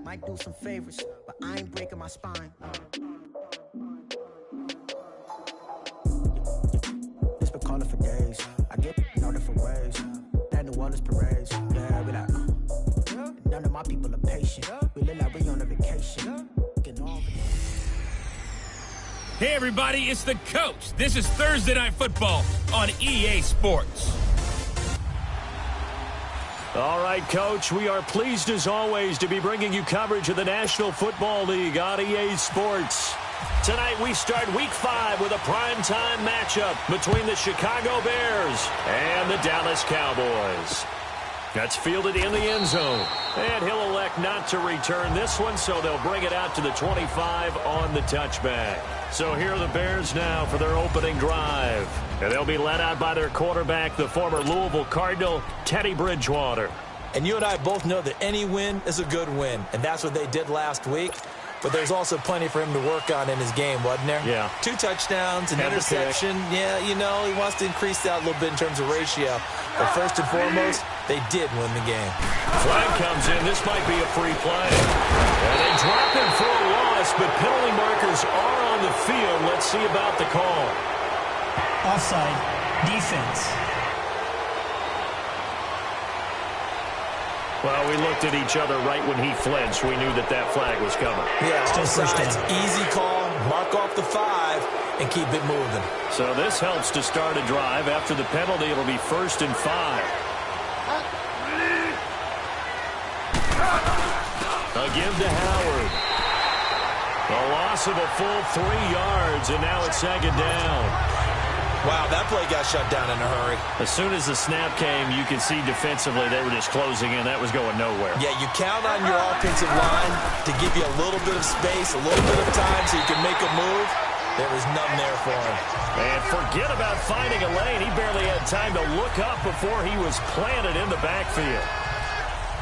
Might do some favors, but I ain't breaking my spine. It's been calling for days. I get in all different ways. That New Orleans parades. Yeah, we like. None of my people are patient. We look like we on a vacation. Hey everybody, it's the coach. This is Thursday Night Football on EA Sports. All right, Coach, we are pleased as always to be bringing you coverage of the National Football League on EA Sports. Tonight we start Week 5 with a primetime matchup between the Chicago Bears and the Dallas Cowboys. That's fielded in the end zone, and he'll elect not to return this one, so they'll bring it out to the 25 on the touchback. So here are the Bears now for their opening drive. And they'll be led out by their quarterback, the former Louisville Cardinal, Teddy Bridgewater. And you and I both know that any win is a good win, and that's what they did last week. But there's also plenty for him to work on in his game, wasn't there? Yeah. 2 touchdowns, an interception. Yeah, you know, he wants to increase that a little bit in terms of ratio. But first and foremost, they did win the game. Flag comes in. This might be a free play. And they drop him for a loss, but penalty markers are on the field. Let's see about the call. Offside. Defense. Well, we looked at each other right when he flinched. We knew that that flag was coming. Yeah, offsides. Easy call. Mark off the 5 and keep it moving. So this helps to start a drive. After the penalty, it'll be 1st and 5. A give to Howard. A loss of a full 3 yards, and now it's 2nd down. Wow, that play got shut down in a hurry. As soon as the snap came, you could see defensively they were just closing in. That was going nowhere. Yeah, you count on your offensive line to give you a little bit of space, a little bit of time so you can make a move. There was none there for him. And forget about finding a lane. He barely had time to look up before he was planted in the backfield.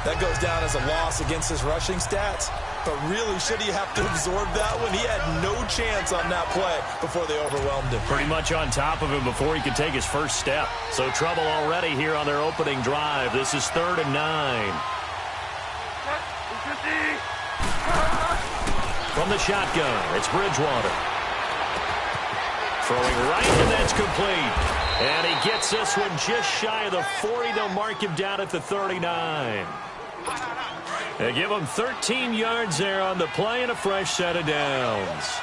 That goes down as a loss against his rushing stats. But really, should he have to absorb that one? He had no chance on that play before they overwhelmed him. Pretty much on top of him before he could take his first step. So trouble already here on their opening drive. This is 3rd and 9. From the shotgun, it's Bridgewater. Throwing right, and that's complete. And he gets this one just shy of the 40. They'll mark him down at the 39. They give him 13 yards there on the play and a fresh set of downs.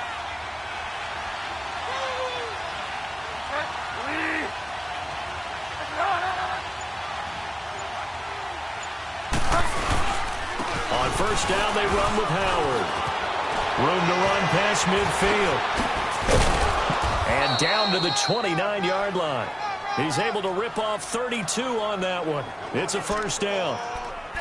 On 1st down, they run with Howard. Room to run past midfield. And down to the 29-yard line. He's able to rip off 32 on that one. It's a 1st down.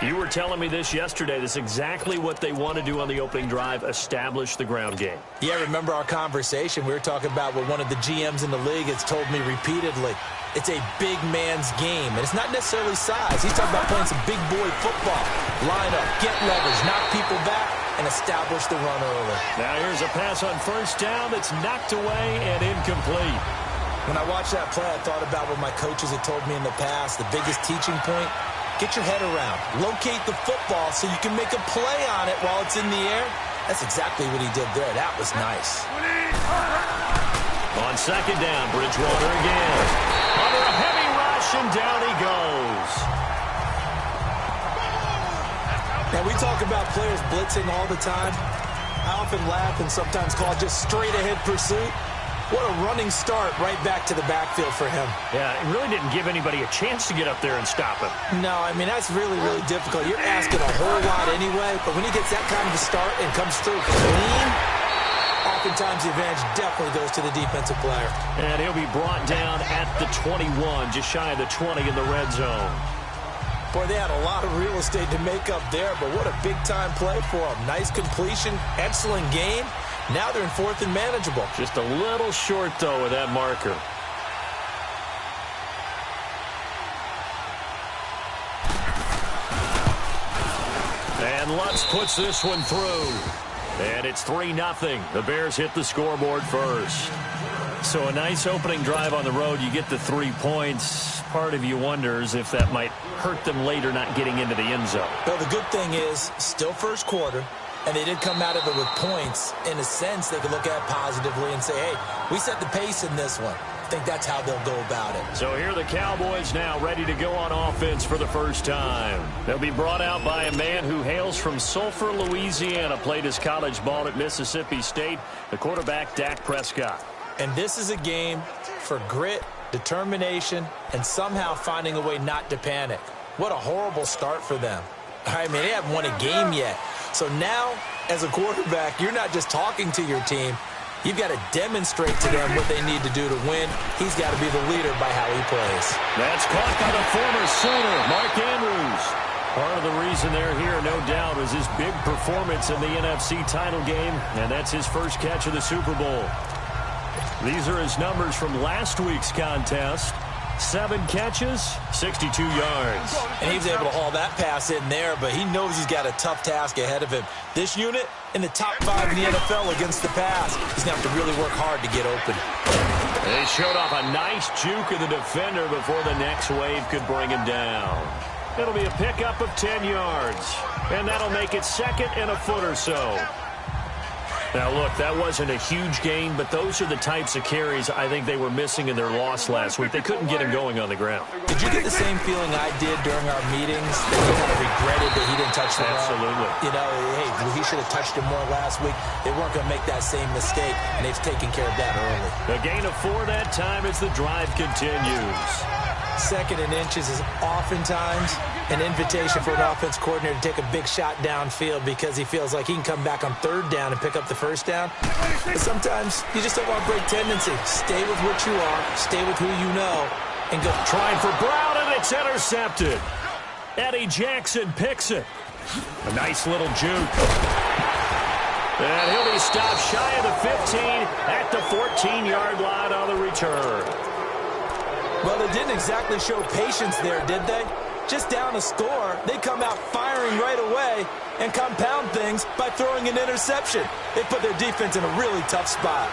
You were telling me this yesterday. This is exactly what they want to do on the opening drive, establish the ground game. Yeah, remember our conversation? We were talking about what one of the GMs in the league has told me repeatedly. It's a big man's game, and it's not necessarily size. He's talking about playing some big boy football. Line up, get leverage, knock people back, and establish the run early. Now here's a pass on 1st down that's knocked away and incomplete. When I watched that play, I thought about what my coaches had told me in the past. The biggest teaching point, get your head around. Locate the football so you can make a play on it while it's in the air. That's exactly what he did there. That was nice. On 2nd down, Bridgewater again. Under a heavy rush, and down he goes. Now, we talk about players blitzing all the time. I often laugh and sometimes call it just straight-ahead pursuit. What a running start right back to the backfield for him. Yeah, it really didn't give anybody a chance to get up there and stop him. No, I mean, that's really, really difficult. You're asking a whole lot anyway, but when he gets that kind of a start and comes through clean, oftentimes the advantage definitely goes to the defensive player. And he'll be brought down at the 21, just shy of the 20 in the red zone. Boy, they had a lot of real estate to make up there, but what a big-time play for them. Nice completion, excellent game. Now they're in 4th and manageable. Just a little short, though, with that marker. And Lutz puts this one through. And it's 3-0. The Bears hit the scoreboard first. So a nice opening drive on the road. You get the 3 points. part of you wonders if that might hurt them later not getting into the end zone. Well, the good thing is, still first quarter, and they did come out of it with points. In a sense, they could look at it positively and say, hey, we set the pace in this one. I think that's how they'll go about it. So here are the Cowboys now ready to go on offense for the first time. They'll be brought out by a man who hails from Sulphur, Louisiana, played his college ball at Mississippi State, the quarterback Dak Prescott. And this is a game for grit, determination, and somehow finding a way not to panic. What a horrible start for them. I mean, they haven't won a game yet. So now, as a quarterback, you're not just talking to your team. You've got to demonstrate to them what they need to do to win. He's got to be the leader by how he plays. That's caught by the former Sooner, Mark Andrews. Part of the reason they're here, no doubt, was his big performance in the NFC title game, and that's his first catch of the Super Bowl. These are his numbers from last week's contest. 7 catches, 62 yards. And he was able to haul that pass in there, but he knows he's got a tough task ahead of him. This unit in the top 5 in the NFL against the pass. He's going to have to really work hard to get open. They showed off a nice juke of the defender before the next wave could bring him down. It'll be a pickup of 10 yards, and that'll make it second and a foot or so. Now, look, that wasn't a huge gain, but those are the types of carries I think they were missing in their loss last week. They couldn't get him going on the ground. Did you get the same feeling I did during our meetings that he kind of regretted that he didn't touch the ball? Absolutely. You know, hey, he should have touched him more last week. They weren't going to make that same mistake, and they've taken care of that early. A gain of 4 that time as the drive continues. Second and inches is oftentimes an invitation for an offense coordinator to take a big shot downfield because he feels like he can come back on third down and pick up the first down. But sometimes you just don't want to break tendency. Stay with what you are, stay with who you know, and go. Trying for Brown, and it's intercepted. Eddie Jackson picks it. A nice little juke. And he'll be stopped shy of the 15 at the 14-yard line on the return. Well, they didn't exactly show patience there, did they? Just down a score, they come out firing right away and compound things by throwing an interception. They put their defense in a really tough spot.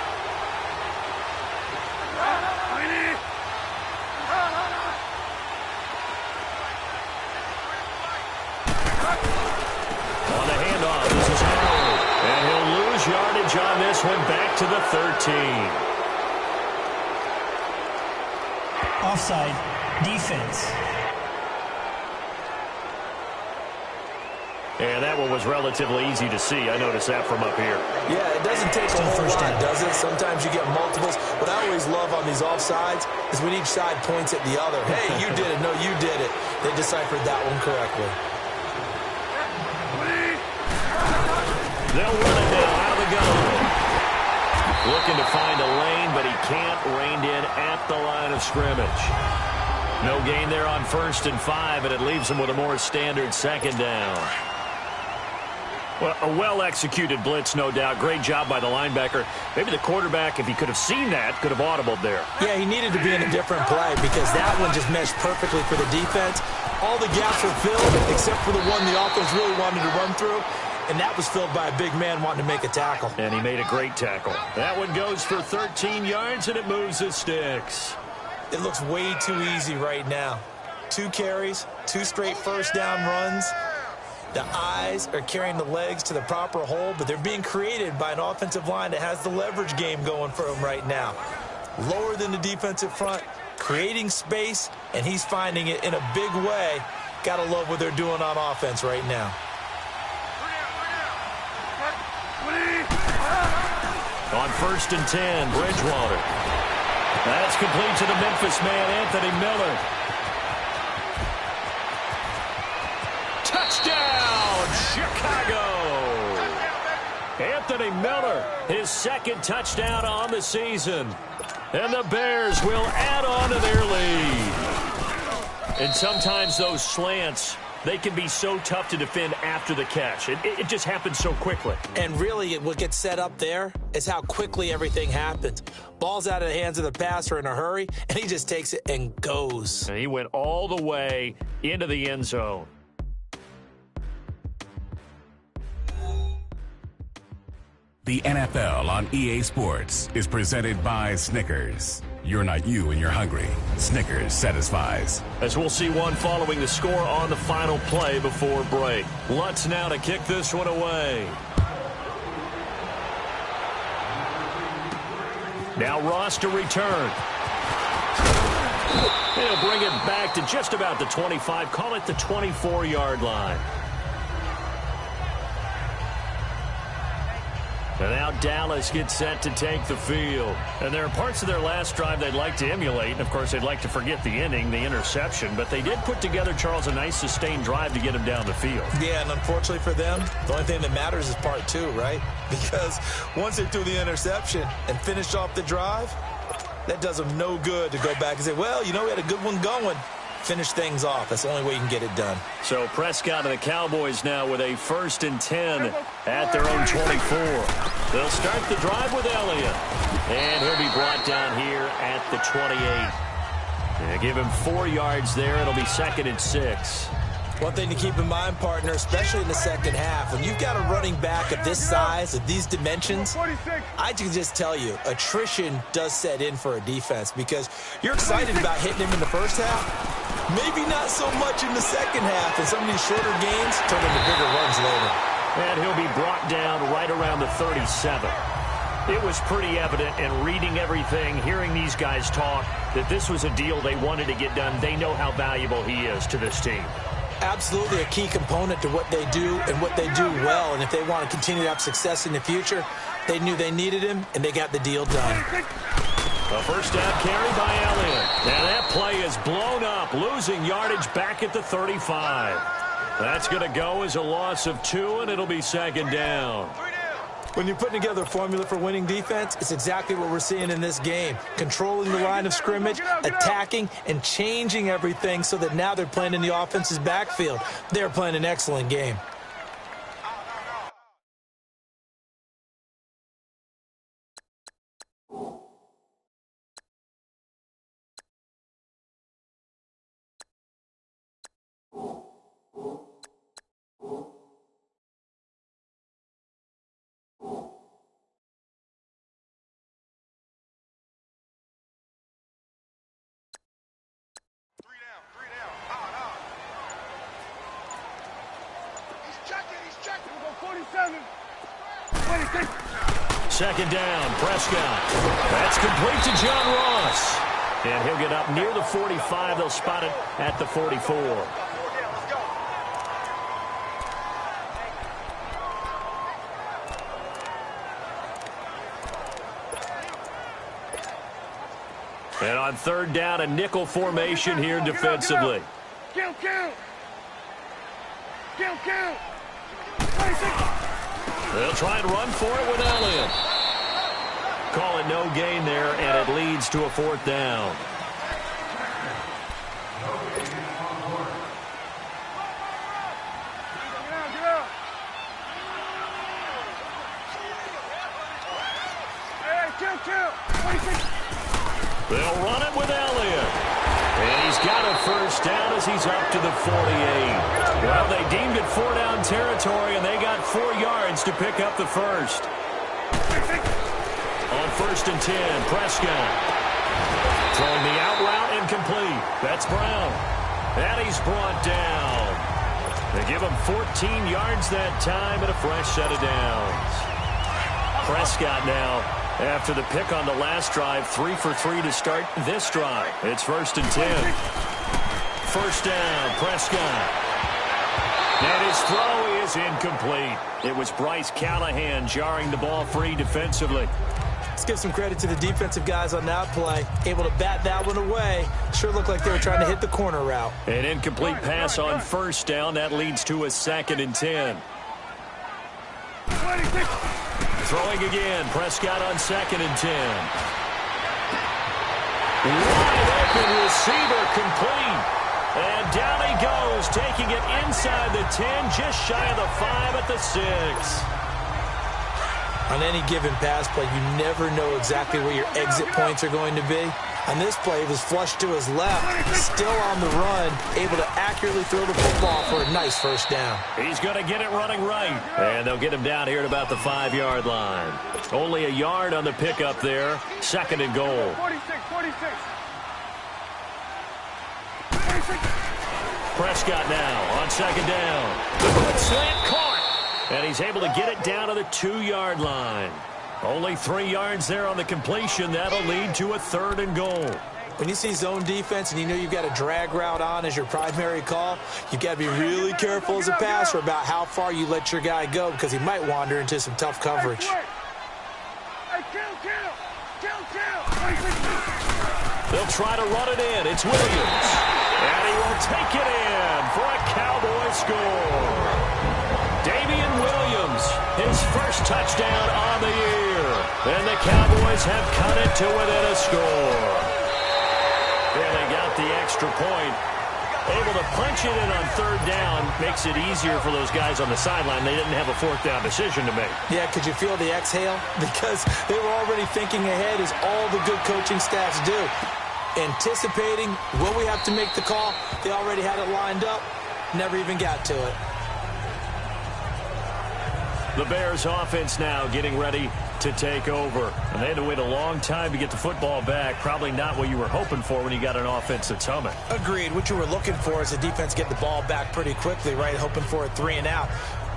On the handoff, this is Howard. And he'll lose yardage on this one, back to the 13. Offside. Defense. And that one was relatively easy to see. I noticed that from up here. Yeah, it doesn't take a whole lot, does it? Sometimes you get multiples. What I always love on these offsides is when each side points at the other. Hey, you did it. No, you did it. They deciphered that one correctly. They'll run it down out of the gun. Looking to find a lane, but he can't. Reined in at the line of scrimmage. No gain there on 1st and 5, and it leaves him with a more standard second down. Well, a well-executed blitz, no doubt. Great job by the linebacker. Maybe the quarterback, if he could have seen that, could have audibled there. Yeah, he needed to be in a different play because that one just meshed perfectly for the defense. All the gaps were filled except for the one the offense really wanted to run through. And that was filled by a big man wanting to make a tackle. And he made a great tackle. That one goes for 13 yards, and it moves the sticks. It looks way too easy right now. 2 carries, 2 straight first down runs. The eyes are carrying the legs to the proper hole, but they're being created by an offensive line that has the leverage game going for them right now. Lower than the defensive front, creating space, and he's finding it in a big way. Gotta love what they're doing on offense right now. On 1st and 10, Bridgewater. That's complete to the Memphis man, Anthony Miller. Touchdown, Chicago! Anthony Miller, his 2nd touchdown on the season. And the Bears will add on to their lead. And sometimes those slants, they can be so tough to defend after the catch. It just happens so quickly. And really, what gets set up there is how quickly everything happens. Ball's out of the hands of the passer in a hurry, and he just takes it and goes. And he went all the way into the end zone. The NFL on EA Sports is presented by Snickers. You're not you and you're hungry. Snickers satisfies. As we'll see one following the score on the final play before break. Lutz now to kick this one away. Now Ross to return. He'll bring it back to just about the 25. Call it the 24-yard line. And now Dallas gets set to take the field. And there are parts of their last drive they'd like to emulate. And, of course, they'd like to forget the inning, the interception. But they did put together, Charles, a nice sustained drive to get him down the field. Yeah, and unfortunately for them, the only thing that matters is part two, right? Because once they threw the interception and finished off the drive, that does them no good to go back and say, well, you know, we had a good one going. Finish things off. That's the only way you can get it done. So Prescott and the Cowboys now with a 1st and 10 at their own 24. They'll start the drive with Elliott. And he'll be brought down here at the 28. And give him 4 yards there. It'll be 2nd and 6. One thing to keep in mind, partner, especially in the second half, when you've got a running back of this size, of these dimensions, I can just tell you, attrition does set in for a defense because you're excited about hitting him in the first half. Maybe not so much in the second half, and some of these shorter gains turn into bigger runs later. And he'll be brought down right around the 37. It was pretty evident in reading everything, hearing these guys talk, that this was a deal they wanted to get done. They know how valuable he is to this team. Absolutely a key component to what they do and what they do well. And if they want to continue to have success in the future, they knew they needed him, and they got the deal done. A first down carry by Elliott. Now that play is blown up, losing yardage back at the 35. That's going to go as a loss of 2, and it'll be 2nd down. When you're putting together a formula for winning defense, it's exactly what we're seeing in this game. Controlling the line of scrimmage, attacking, and changing everything so that now they're playing in the offense's backfield. They're playing an excellent game. Second down, Prescott. That's complete to John Ross. And he'll get up near the 45. They'll spot it at the 44. And on 3rd down, a nickel formation here defensively. Kill. They'll try and run for it with Elliott. Call it no gain there, and it leads to a 4th down. They'll run it with Elliott. And he's got a first down as he's up to the 48. Well, they deemed it 4-down territory, and they got 4 yards to pick up the first. On 1st and 10, Prescott. Throwing the out route incomplete. That's Brown. And he's brought down. They give him 14 yards that time and a fresh set of downs. Prescott now, after the pick on the last drive, 3 for 3 to start this drive. It's 1st and 10. First down, Prescott. And his throw is incomplete. It was Bryce Callahan jarring the ball free defensively. Let's give some credit to the defensive guys on that play. Able to bat that one away. Sure looked like they were trying to hit the corner route. An incomplete pass on first down. That leads to a 2nd and 10. Throwing again. Prescott on 2nd and 10. Wide open receiver complete. And down he goes, taking it inside the 10, just shy of the 5 at the 6. On any given pass play, you never know exactly where your exit points are going to be. On this play, he was flushed to his left, still on the run, able to accurately throw the football for a nice first down. He's going to get it running right. And they'll get him down here at about the 5-yard line. Only a yard on the pickup there. 2nd and goal. 46. Prescott now on 2nd down. The quick slant caught. And he's able to get it down to the 2-yard line. Only 3 yards there on the completion. That'll lead to a 3rd and goal. When you see zone defense and you know you've got a drag route on as your primary call, you've got to be really careful as a passer about how far you let your guy go because he might wander into some tough coverage. They'll try to run it in. It's Williams. And he will take it in for a Cowboy score. Damian Williams, his first touchdown on the year. And the Cowboys have cut it to within a score. And they got the extra point. Able to punch it in on 3rd down. Makes it easier for those guys on the sideline. They didn't have a 4th down decision to make. Yeah, could you feel the exhale? Because they were already thinking ahead as all the good coaching staffs do. Anticipating, will we have to make the call? They already had it lined up. Never even got to it. The Bears offense now getting ready to take over. And they had to wait a long time to get the football back. Probably not what you were hoping for when you got an offense that's humming. Agreed. What you were looking for is the defense getting the ball back pretty quickly, right? Hoping for a 3 and out.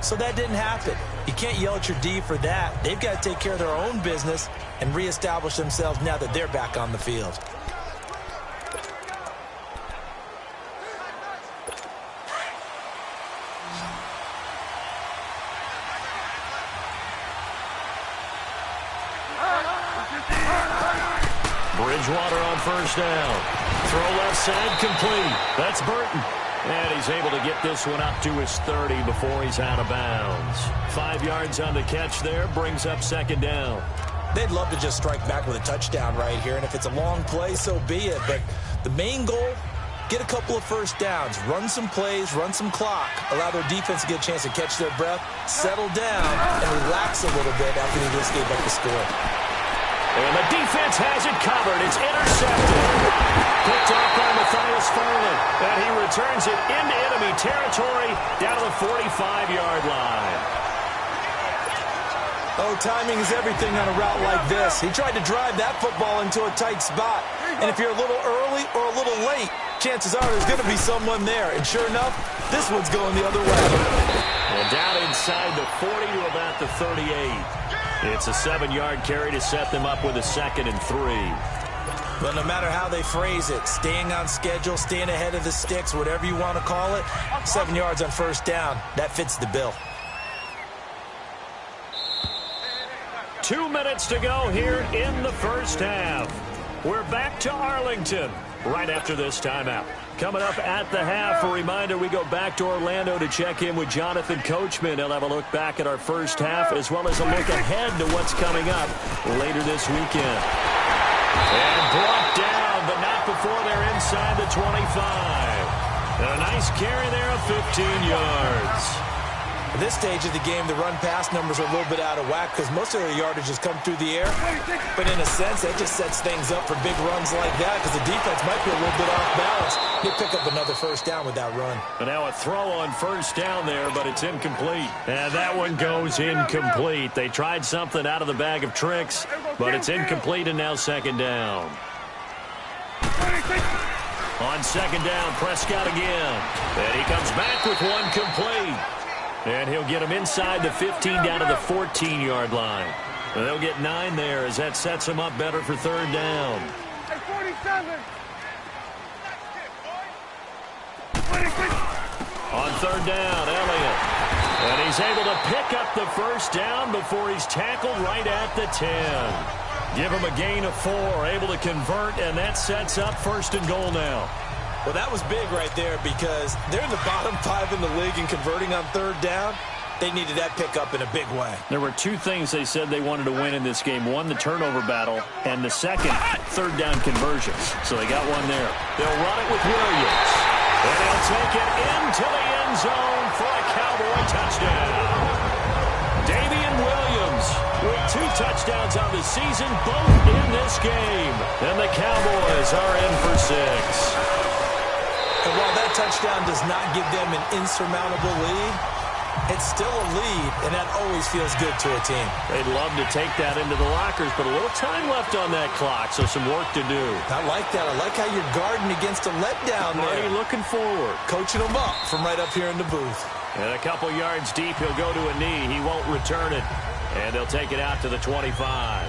So that didn't happen. You can't yell at your D for that. They've got to take care of their own business and reestablish themselves now that they're back on the field. Bridgewater on 1st down. Throw left side complete. That's Burton. And he's able to get this one up to his 30 before he's out of bounds. 5 yards on the catch there. Brings up 2nd down. They'd love to just strike back with a touchdown right here. And if it's a long play, so be it. But the main goal, get a couple of first downs. Run some plays, run some clock. Allow their defense to get a chance to catch their breath, settle down, and relax a little bit after they just gave up the score. And the defense has it covered. It's intercepted. Picked off by Matthias Farley. And he returns it into enemy territory down to the 45-yard line. Oh, timing is everything on a route like this. He tried to drive that football into a tight spot. And if you're a little early or a little late, chances are there's going to be someone there. And sure enough, this one's going the other way. And down inside the 40 to about the 38. It's a 7-yard carry to set them up with a 2nd and 3. But no matter how they phrase it, staying on schedule, staying ahead of the sticks, whatever you want to call it, 7 yards on 1st down, that fits the bill. 2 minutes to go here in the first half. We're back to Arlington right after this timeout. Coming up at the half, a reminder, we go back to Orlando to check in with Jonathan Coachman. He'll have a look back at our first half as well as a look ahead to what's coming up later this weekend. And brought down, but not before they're inside the 25. And a nice carry there of 15 yards. At this stage of the game, the run-pass numbers are a little bit out of whack because most of their yardage has come through the air. But in a sense, that just sets things up for big runs like that because the defense might be a little bit off balance. He'll pick up another first down with that run. And now a throw on 1st down there, but it's incomplete. And that one goes incomplete. They tried something out of the bag of tricks, but it's incomplete and now 2nd down. On 2nd down, Prescott again. And he comes back with one complete. And he'll get him inside the 15 down to the 14-yard line. And they'll get 9 there as that sets him up better for 3rd down. On 3rd down, Elliott. And he's able to pick up the first down before he's tackled right at the 10. Give him a gain of 4, able to convert, and that sets up 1st and goal now. Well, that was big right there because they're in the bottom 5 in the league and converting on 3rd down. They needed that pickup in a big way. There were 2 things they said they wanted to win in this game. One, the turnover battle, and the second, 3rd down conversions. So they got one there. They'll run it with Williams. And they'll take it into the end zone for a Cowboy touchdown. Damian Williams with 2 touchdowns. touchdowns on the season, both in this game. And the Cowboys are in for 6. And while that touchdown does not give them an insurmountable lead, it's still a lead, and that always feels good to a team. They'd love to take that into the lockers, but a little time left on that clock, so some work to do. I like that. I like how you're guarding against a letdown there. Marty looking forward. Coaching them up from right up here in the booth. And a couple yards deep, he'll go to a knee. He won't return it, and they'll take it out to the 25.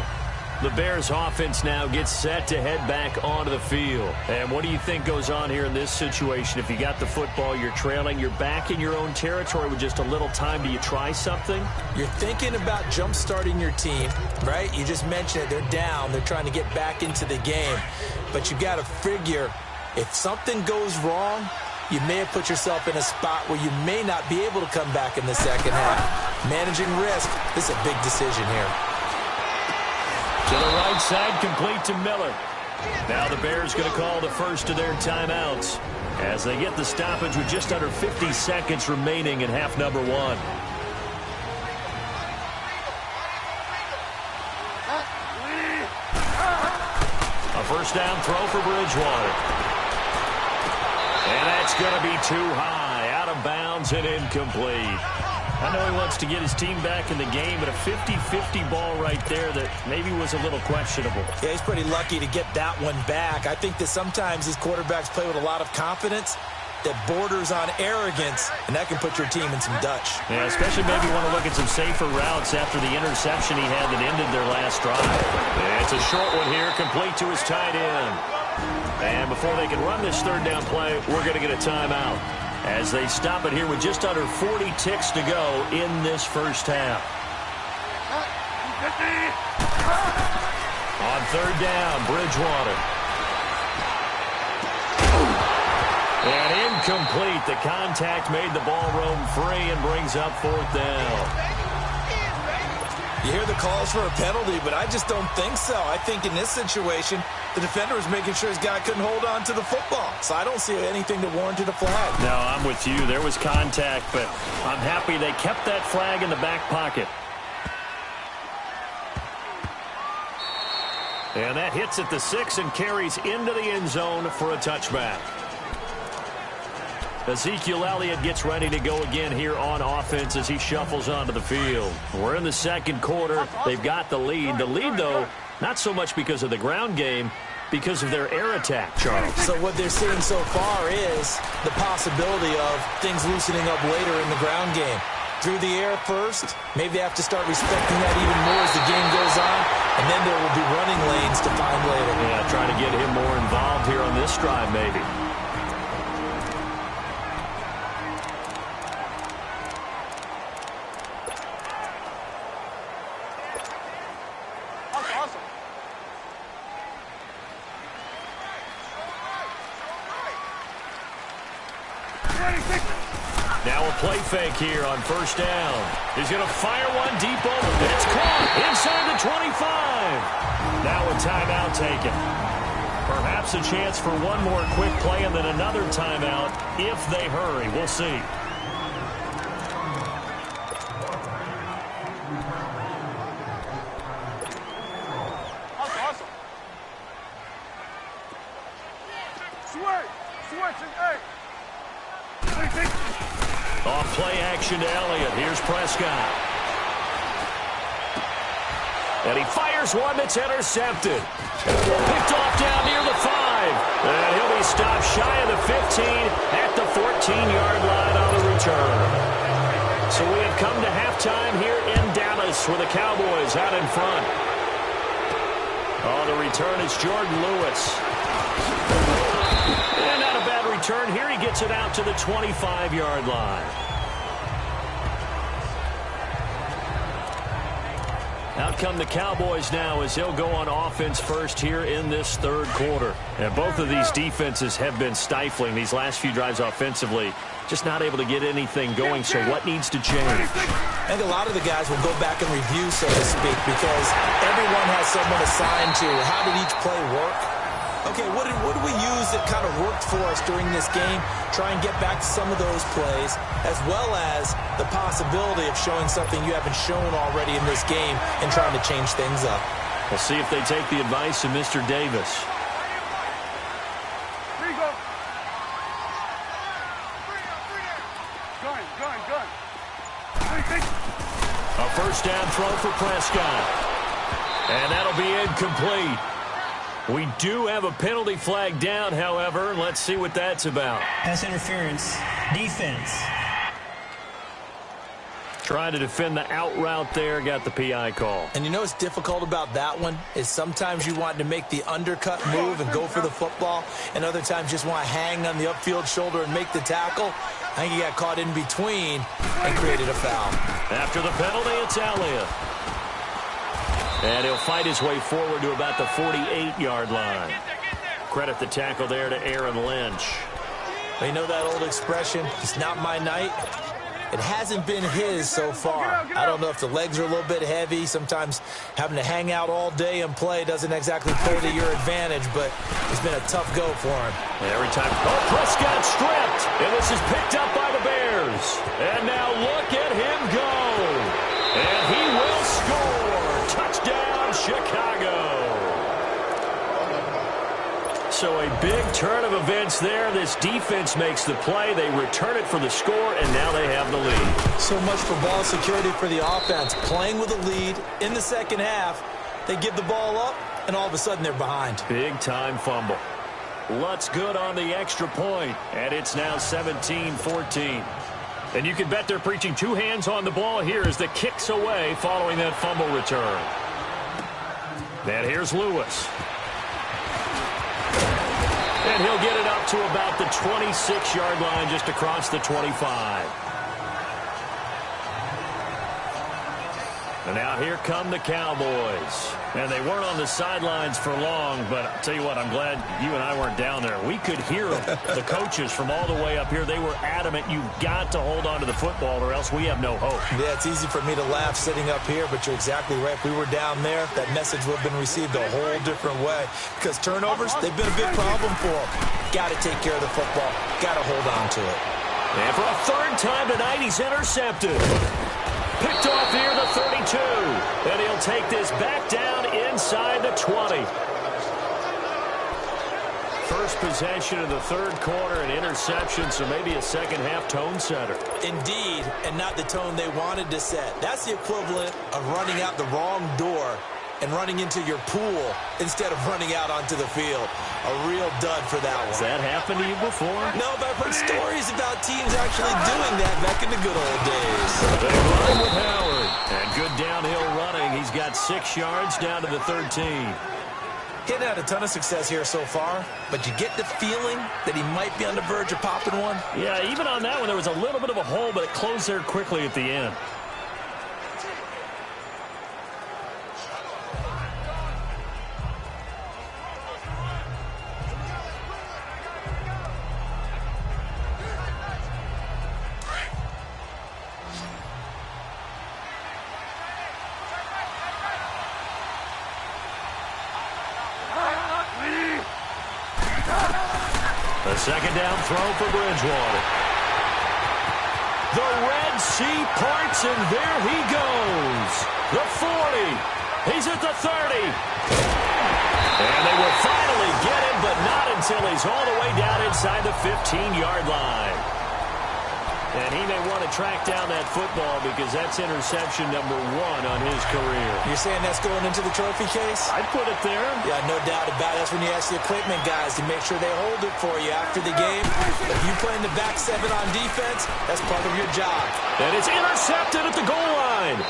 The Bears offense now gets set to head back onto the field. And what do you think goes on here in this situation? If you got the football, you're trailing, you're back in your own territory with just a little time. Do you try something? You're thinking about jump-starting your team, right? You just mentioned it. They're down. They're trying to get back into the game. But you got to figure if something goes wrong, you may have put yourself in a spot where you may not be able to come back in the second half. Managing risk, this is a big decision here. To the right side, complete to Miller. Now the Bears going to call the first of their timeouts as they get the stoppage with just under 50 seconds remaining in half number 1. A first down throw for Bridgewater. And that's going to be too high, out of bounds and incomplete. I know he wants to get his team back in the game, but a 50-50 ball right there that maybe was a little questionable. Yeah, he's pretty lucky to get that one back. I think that sometimes these quarterbacks play with a lot of confidence that borders on arrogance, and that can put your team in some Dutch. Yeah, especially maybe want to look at some safer routes after the interception he had that ended their last drive. Yeah, it's a short one here, complete to his tight end. And before they can run this third down play, we're going to get a timeout as they stop it here with just under 40 ticks to go in this first half. On third down, Bridgewater. And incomplete. The contact made the ball roam free and brings up fourth down. You hear the calls for a penalty, but I just don't think so. I think in this situation, the defender was making sure his guy couldn't hold on to the football. So I don't see anything that warranted a flag. No, I'm with you. There was contact, but I'm happy they kept that flag in the back pocket. And that hits at the 6 and carries into the end zone for a touchback. Ezekiel Elliott gets ready to go again here on offense as he shuffles onto the field. We're in the second quarter. They've got the lead. The lead, though, not so much because of the ground game, because of their air attack, Charles. So what they're seeing so far is the possibility of things loosening up later in the ground game. Through the air first, maybe they have to start respecting that even more as the game goes on, and then there will be running lanes to find later. Yeah, trying to get him more involved here on this drive, maybe. Now a play fake here on first down. He's going to fire one deep over. It's caught inside the 25. Now a timeout taken. Perhaps a chance for one more quick play and then another timeout if they hurry. We'll see. Off play action to Elliott. Here's Prescott. And he fires one that's intercepted. Picked off down near the 5. And he'll be stopped shy of the 15 at the 14-yard line on the return. So we have come to halftime here in Dallas with the Cowboys out in front. On the return is Jordan Lewis. And not a bad return here. He gets it out to the 25-yard line. Out come the Cowboys now as they'll go on offense first here in this third quarter. And both of these defenses have been stifling these last few drives offensively. Just not able to get anything going, so what needs to change? I think a lot of the guys will go back and review, so to speak, because everyone has someone assigned to how did each play work. Okay, what did we use that kind of worked for us during this game? Try and get back to some of those plays, as well as the possibility of showing something you haven't shown already in this game and trying to change things up. We'll see if they take the advice of Mr. Davis. A first down throw for Prescott. And that'll be incomplete. We do have a penalty flag down, however. Let's see what that's about. Pass interference. Defense. Trying to defend the out route there, got the PI call. And you know what's difficult about that one is sometimes you want to make the undercut move and go for the football, and other times just want to hang on the upfield shoulder and make the tackle. I think he got caught in between and created a foul. After the penalty, it's Elliott. And he'll fight his way forward to about the 48-yard line. Credit the tackle there to Aaron Lynch. Well, you know that old expression, it's not my night? It hasn't been his so far. I don't know if the legs are a little bit heavy. Sometimes having to hang out all day and play doesn't exactly play to your advantage, but it's been a tough go for him. Every time. Oh, Prescott stripped. And this is picked up by the Bears. And now look at him go. And he will score. Touchdown, Chicago. So a big turn of events there. This defense makes the play. They return it for the score, and now they have the lead. So much for ball security for the offense. Playing with a lead in the second half, they give the ball up, and all of a sudden they're behind. Big-time fumble. Lutz good on the extra point, and it's now 17-14. And you can bet they're preaching two hands on the ball here as the kick's away following that fumble return. And here's Lewis. And he'll get it up to about the 26-yard line, just across the 25. And now here come the Cowboys. And they weren't on the sidelines for long, but I'll tell you what, I'm glad you and I weren't down there. We could hear them, the coaches from all the way up here. They were adamant, you've got to hold on to the football or else we have no hope. Yeah, it's easy for me to laugh sitting up here, but you're exactly right. If we were down there, that message would have been received a whole different way. Because turnovers, they've been a big problem for them. Got to take care of the football. Got to hold on to it. And for a third time tonight, he's intercepted. Picked off here, the 32. And he'll take this back down inside the 20. First possession of the third quarter, an interception, so maybe a second-half tone setter. Indeed, and not the tone they wanted to set. That's the equivalent of running out the wrong door and running into your pool instead of running out onto the field. A real dud for that one. Has that happened to you before? No, but I've heard stories about teams actually doing that back in the good old days. They run with Howard. And good downhill running. He's got 6 yards down to the 13. He hadn't had a ton of success here so far, but you get the feeling that he might be on the verge of popping one. Yeah, even on that one, there was a little bit of a hole, but it closed there quickly at the end. A second down throw for Bridgewater. The Red Sea parts, and there he goes. The 40. He's at the 30. And they will finally get him, but not until he's all the way down inside the 15-yard line. And he may want to track down that football because that's interception number 1 on his career. You're saying that's going into the trophy case? I'd put it there. Yeah, no doubt about it. That's when you ask the equipment guys to make sure they hold it for you after the game. If you play in the back 7 on defense, that's part of your job. And it's intercepted at the goal line.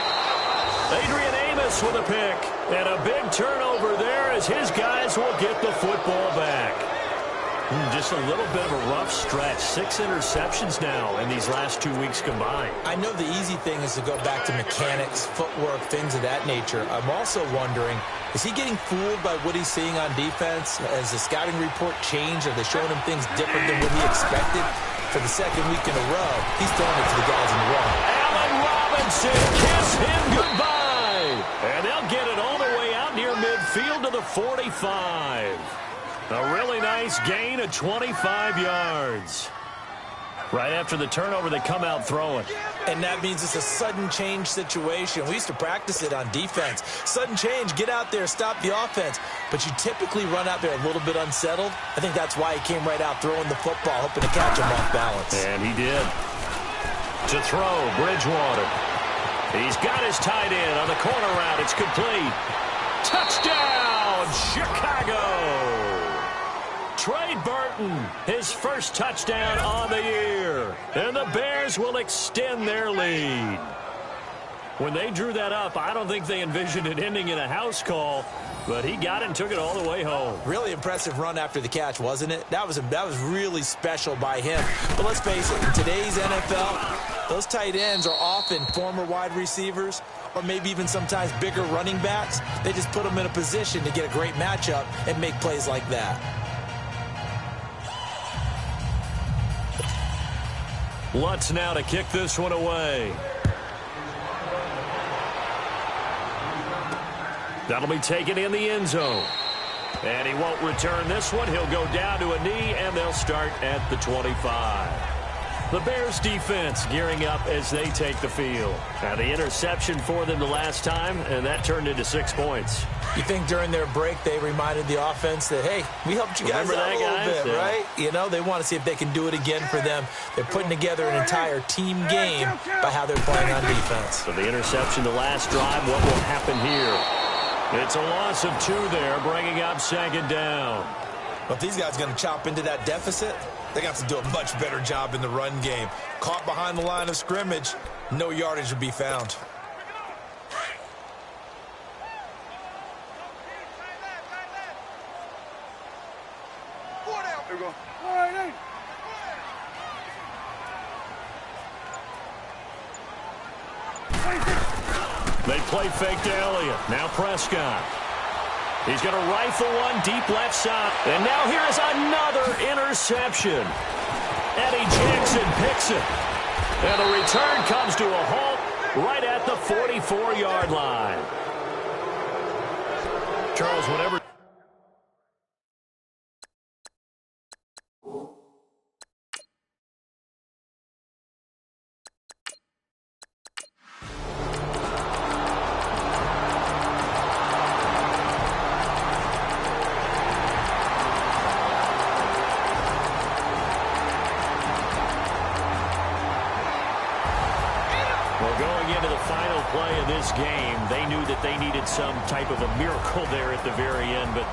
Adrian Amos with a pick. And a big turnover there as his guys will get the football back. Just a little bit of a rough stretch. 6 interceptions now in these last 2 weeks combined. I know the easy thing is to go back to mechanics, footwork, things of that nature. I'm also wondering, is he getting fooled by what he's seeing on defense? Has the scouting report changed? Are they showing him things different than what he expected? For the second week in a row, he's throwing it to the guys in the row. Allen Robinson, kiss him goodbye. And they'll get it all the way out near midfield to the 45. A really nice gain of 25 yards. Right after the turnover, they come out throwing. And that means it's a sudden change situation. We used to practice it on defense. Sudden change, get out there, stop the offense. But you typically run out there a little bit unsettled. I think that's why he came right out throwing the football, hoping to catch him off balance. And he did. To throw, Bridgewater. He's got his tight end on the corner route. It's complete. Touchdown, Chicago! Trey Burton, his first touchdown on the year. And the Bears will extend their lead. When they drew that up, I don't think they envisioned it ending in a house call, but he got it and took it all the way home. Really impressive run after the catch, wasn't it? That was really special by him. But let's face it, in today's NFL, those tight ends are often former wide receivers or maybe even sometimes bigger running backs. They just put them in a position to get a great matchup and make plays like that. Lutz now to kick this one away. That'll be taken in the end zone. And he won't return this one. He'll go down to a knee, and they'll start at the 25. The Bears defense gearing up as they take the field. Now the interception for them the last time, and that turned into 6 points. You think during their break they reminded the offense that, hey, we helped you guys out a little bit, right? You know, they want to see if they can do it again for them. They're putting together an entire team game by how they're playing on defense. So the interception the last drive, what will happen here? It's a loss of 2 there, bringing up second down. But these guys are going to chop into that deficit. They got to do a much better job in the run game. Caught behind the line of scrimmage, no yardage would be found. They play fake to Elliott. Now Prescott. He's going to rifle one deep left side. And now here is another interception. Eddie Jackson picks it. And the return comes to a halt right at the 44-yard line. Charles, whenever... Going into the final play of this game, they knew that they needed some type of a miracle there at the very end, but